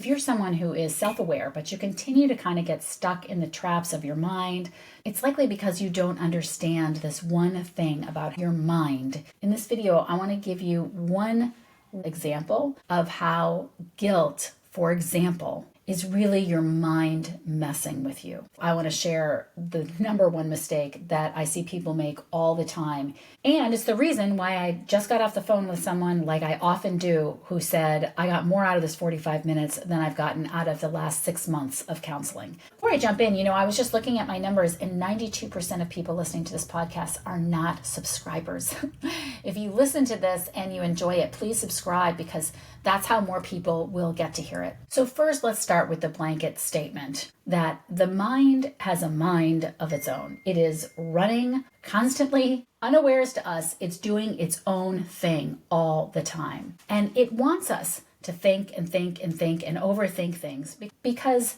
If you're someone who is self-aware, but you continue to kind of get stuck in the traps of your mind, it's likely because you don't understand this one thing about your mind. In this video, I want to give you one example of how guilt, for example, is really your mind messing with you. I want to share the number one mistake that I see people make all the time. And it's the reason why I just got off the phone with someone, like I often do, who said, I got more out of this 45 minutes than I've gotten out of the last 6 months of counseling. Before I jump in, I was just looking at my numbers, and 92% of people listening to this podcast are not subscribers. If you listen to this and you enjoy it, please subscribe, because that's how more people will get to hear it. So first, let's start with the blanket statement that the mind has a mind of its own. It is running constantly, unawares to us. It's doing its own thing all the time. And it wants us to think and think and think and overthink things because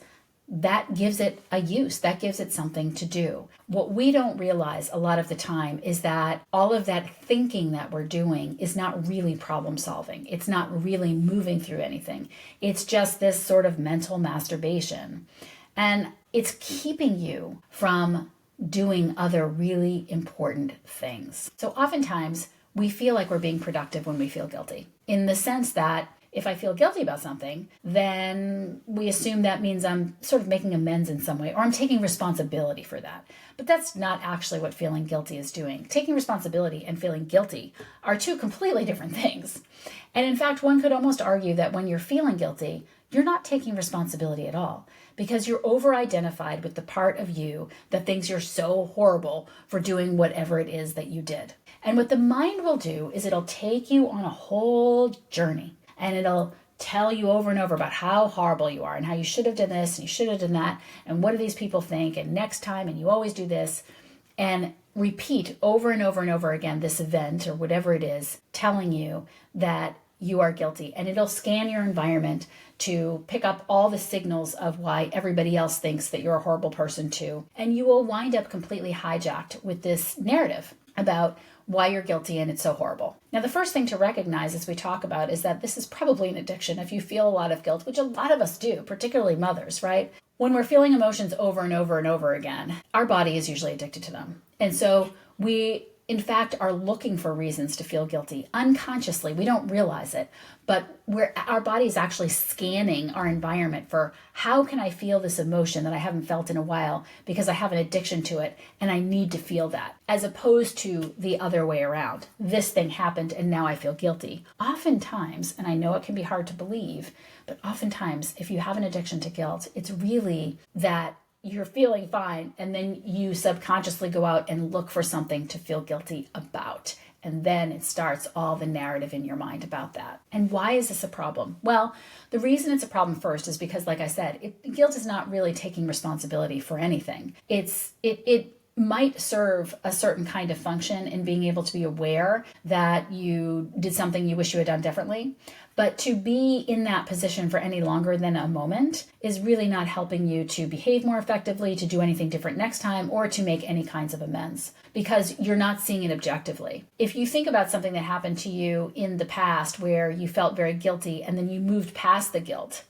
that gives it a use, that gives it something to do. What we don't realize a lot of the time is that all of that thinking that we're doing is not really problem solving. It's not really moving through anything. It's just this sort of mental masturbation. And it's keeping you from doing other really important things. So oftentimes we feel like we're being productive when we feel guilty, in the sense that if I feel guilty about something, then we assume that means I'm sort of making amends in some way, or I'm taking responsibility for that. But that's not actually what feeling guilty is doing. Taking responsibility and feeling guilty are two completely different things. And in fact, one could almost argue that when you're feeling guilty, you're not taking responsibility at all, because you're over-identified with the part of you that thinks you're so horrible for doing whatever it is that you did. And what the mind will do is it'll take you on a whole journey. And it'll tell you over and over about how horrible you are and how you should have done this and you should have done that. And what do these people think? And next time, and you always do this. And repeat over and over and over again this event or whatever it is, telling you that you are guilty. And it'll scan your environment to pick up all the signals of why everybody else thinks that you're a horrible person too. And you will wind up completely hijacked with this narrative about why you're guilty and it's so horrible. Now, the first thing to recognize as we talk about is that this is probably an addiction. If you feel a lot of guilt, which a lot of us do, particularly mothers, right? When we're feeling emotions over and over and over again, our body is usually addicted to them. And so we, in fact, are looking for reasons to feel guilty unconsciously. We don't realize it, but our body is actually scanning our environment for how can I feel this emotion that I haven't felt in a while because I have an addiction to it and I need to feel that, as opposed to the other way around. This thing happened and now I feel guilty. Oftentimes, and I know it can be hard to believe, but oftentimes if you have an addiction to guilt, it's really that you're feeling fine, and then you subconsciously go out and look for something to feel guilty about. And then it starts all the narrative in your mind about that. And why is this a problem? Well, the reason it's a problem first is because, like I said, guilt is not really taking responsibility for anything. It might serve a certain kind of function in being able to be aware that you did something you wish you had done differently. But to be in that position for any longer than a moment is really not helping you to behave more effectively, to do anything different next time, or to make any kinds of amends, because you're not seeing it objectively. If you think about something that happened to you in the past where you felt very guilty and then you moved past the guilt,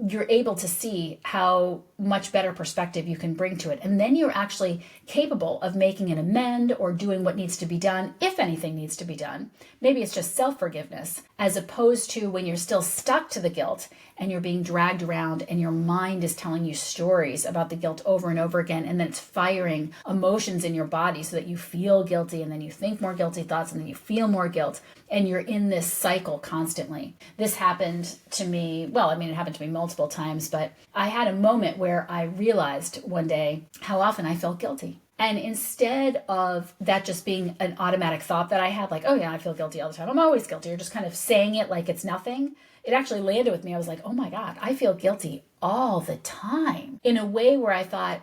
you're able to see how much better perspective you can bring to it. And then you're actually capable of making an amend or doing what needs to be done, if anything needs to be done. Maybe it's just self-forgiveness, as opposed to when you're still stuck to the guilt and you're being dragged around and your mind is telling you stories about the guilt over and over again. And then it's firing emotions in your body so that you feel guilty, and then you think more guilty thoughts, and then you feel more guilt. And you're in this cycle constantly. This happened to me, it happened to me multiple times, but I had a moment where I realized one day how often I felt guilty. And instead of that just being an automatic thought that I had, like, oh yeah, I feel guilty all the time, I'm always guilty, or just kind of saying it like it's nothing, it actually landed with me. I was like, oh my God, I feel guilty all the time, in a way where I thought,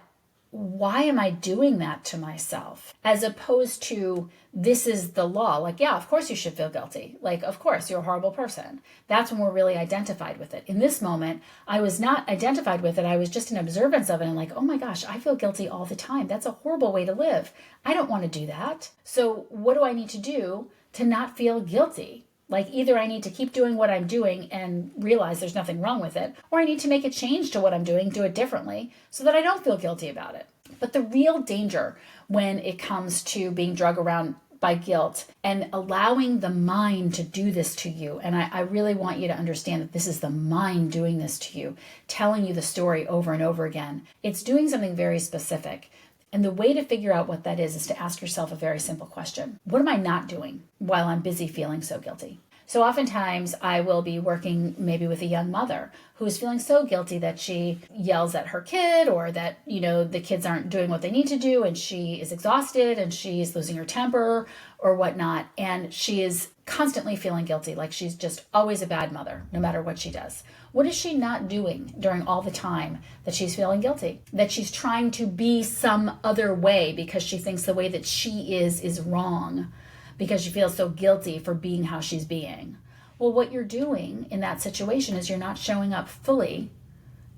why am I doing that to myself? As opposed to, this is the law. Like, yeah, of course you should feel guilty. Like, of course, you're a horrible person. That's when we're really identified with it. In this moment, I was not identified with it. I was just in observance of it and like, oh my gosh, I feel guilty all the time. That's a horrible way to live. I don't want to do that. So what do I need to do to not feel guilty? Like either I need to keep doing what I'm doing and realize there's nothing wrong with it, or I need to make a change to what I'm doing, do it differently so that I don't feel guilty about it. But the real danger when it comes to being drug around by guilt and allowing the mind to do this to you, and I really want you to understand that this is the mind doing this to you, telling you the story over and over again. It's doing something very specific. And the way to figure out what that is to ask yourself a very simple question. What am I not doing while I'm busy feeling so guilty? So oftentimes I will be working maybe with a young mother who's feeling so guilty that she yells at her kid, or that, the kids aren't doing what they need to do and she is exhausted and she's losing her temper or whatnot. And she is constantly feeling guilty, like she's just always a bad mother, no matter what she does. What is she not doing during all the time that she's feeling guilty? That she's trying to be some other way because she thinks the way that she is wrong, because she feels so guilty for being how she's being. Well, what you're doing in that situation is you're not showing up fully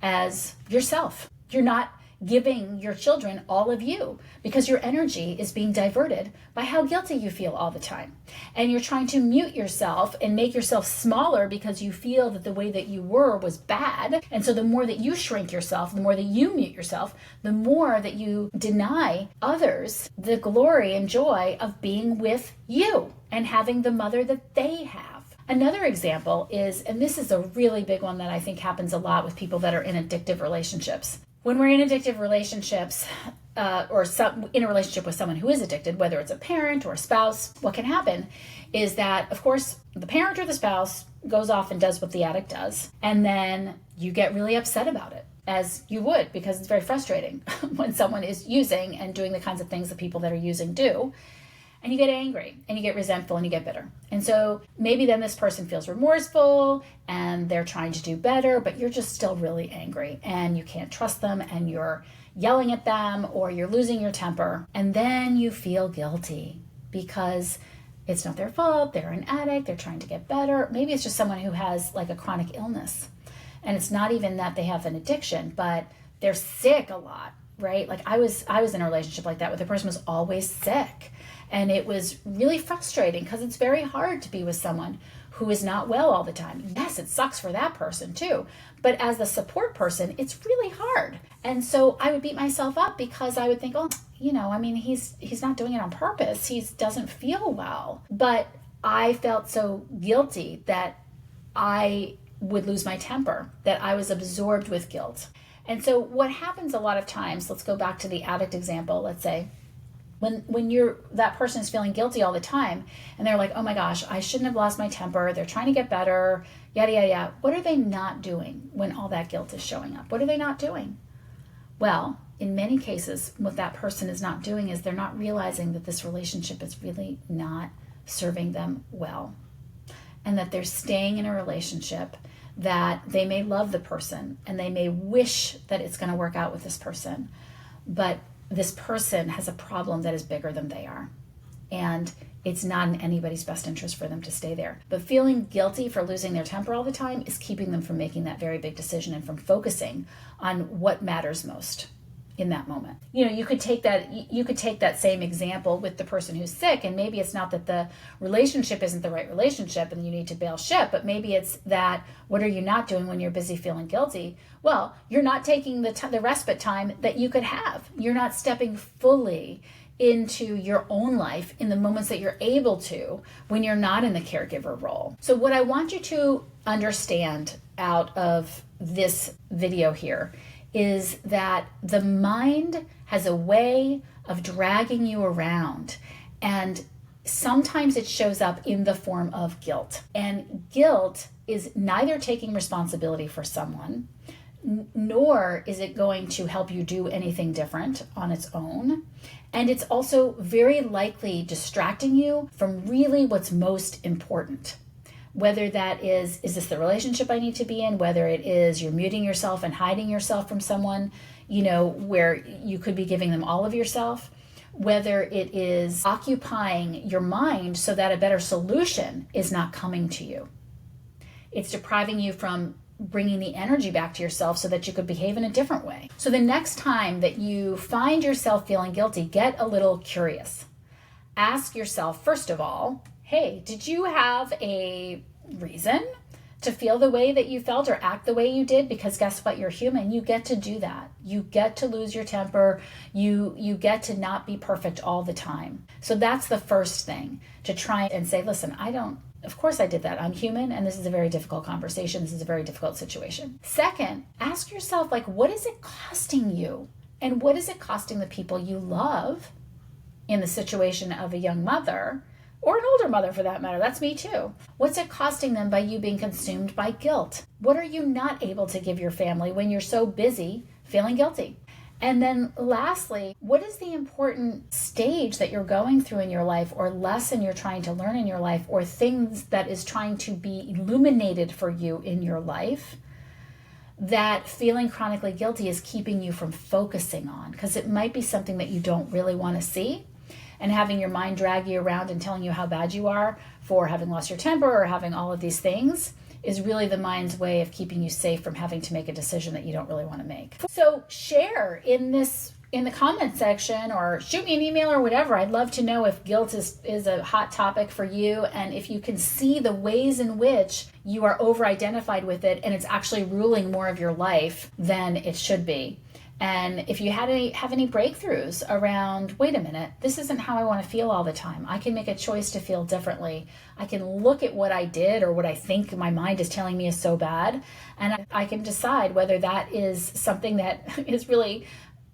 as yourself. You're not giving your children all of you because your energy is being diverted by how guilty you feel all the time. And you're trying to mute yourself and make yourself smaller because you feel that the way that you were was bad. And so the more that you shrink yourself, the more that you mute yourself, the more that you deny others the glory and joy of being with you and having the mother that they have. Another example is, and this is a really big one that I think happens a lot with people that are in addictive relationships. When we're in addictive relationships, or in a relationship with someone who is addicted, whether it's a parent or a spouse, what can happen is that, of course, the parent or the spouse goes off and does what the addict does, and then you get really upset about it, as you would, because it's very frustrating when someone is using and doing the kinds of things that people that are using do. And you get angry and you get resentful and you get bitter. And so maybe then this person feels remorseful and they're trying to do better, but you're just still really angry and you can't trust them and you're yelling at them or you're losing your temper. And then you feel guilty because it's not their fault. They're an addict. They're trying to get better. Maybe it's just someone who has like a chronic illness. And it's not even that they have an addiction, but they're sick a lot, right? Like I was in a relationship like that where the person was always sick. And it was really frustrating because it's very hard to be with someone who is not well all the time. Yes, it sucks for that person too. But as the support person, it's really hard. And so I would beat myself up because I would think, oh, he's not doing it on purpose. He doesn't feel well. But I felt so guilty that I would lose my temper, that I was absorbed with guilt. And so what happens a lot of times, let's go back to the addict example, let's say, when that person is feeling guilty all the time and they're like, oh my gosh, I shouldn't have lost my temper. They're trying to get better, yada, yada, yada. What are they not doing when all that guilt is showing up? What are they not doing? Well, in many cases, what that person is not doing is they're not realizing that this relationship is really not serving them well. And that they're staying in a relationship that they may love the person and they may wish that it's going to work out with this person. But this person has a problem that is bigger than they are. And it's not in anybody's best interest for them to stay there. But feeling guilty for losing their temper all the time is keeping them from making that very big decision and from focusing on what matters most in that moment. You could take that same example with the person who's sick, and maybe it's not that the relationship isn't the right relationship and you need to bail ship, but maybe it's that what are you not doing when you're busy feeling guilty? Well, you're not taking the respite time that you could have. You're not stepping fully into your own life in the moments that you're able to when you're not in the caregiver role. So what I want you to understand out of this video here is that the mind has a way of dragging you around, and sometimes it shows up in the form of guilt. And guilt is neither taking responsibility for someone, nor is it going to help you do anything different on its own. And it's also very likely distracting you from really what's most important. Whether that is this the relationship I need to be in? Whether it is you're muting yourself and hiding yourself from someone, where you could be giving them all of yourself. Whether it is occupying your mind so that a better solution is not coming to you. It's depriving you from bringing the energy back to yourself so that you could behave in a different way. So the next time that you find yourself feeling guilty, get a little curious. Ask yourself, first of all, hey, did you have a reason to feel the way that you felt or act the way you did? Because guess what? You're human. You get to do that. You get to lose your temper. You get to not be perfect all the time. So that's the first thing, to try and say, listen, of course I did that. I'm human, and this is a very difficult conversation. This is a very difficult situation. Second, ask yourself, like, what is it costing you? And what is it costing the people you love in the situation of a young mother, or an older mother for that matter? That's me too. What's it costing them by you being consumed by guilt? What are you not able to give your family when you're so busy feeling guilty? And then lastly, what is the important stage that you're going through in your life, or lesson you're trying to learn in your life, or things that is trying to be illuminated for you in your life that feeling chronically guilty is keeping you from focusing on? Because it might be something that you don't really want to see. And having your mind drag you around and telling you how bad you are for having lost your temper or having all of these things is really the mind's way of keeping you safe from having to make a decision that you don't really want to make. So share in the comment section, or shoot me an email or whatever. I'd love to know if guilt is a hot topic for you, and if you can see the ways in which you are over-identified with it and it's actually ruling more of your life than it should be. And if you have any breakthroughs around, wait a minute, this isn't how I want to feel all the time. I can make a choice to feel differently. I can look at what I did or what I think my mind is telling me is so bad, and I can decide whether that is something that is really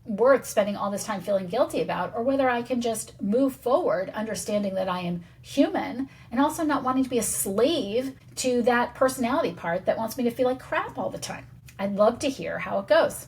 worth spending all this time feeling guilty about, or whether I can just move forward understanding that I am human, and also not wanting to be a slave to that personality part that wants me to feel like crap all the time. I'd love to hear how it goes.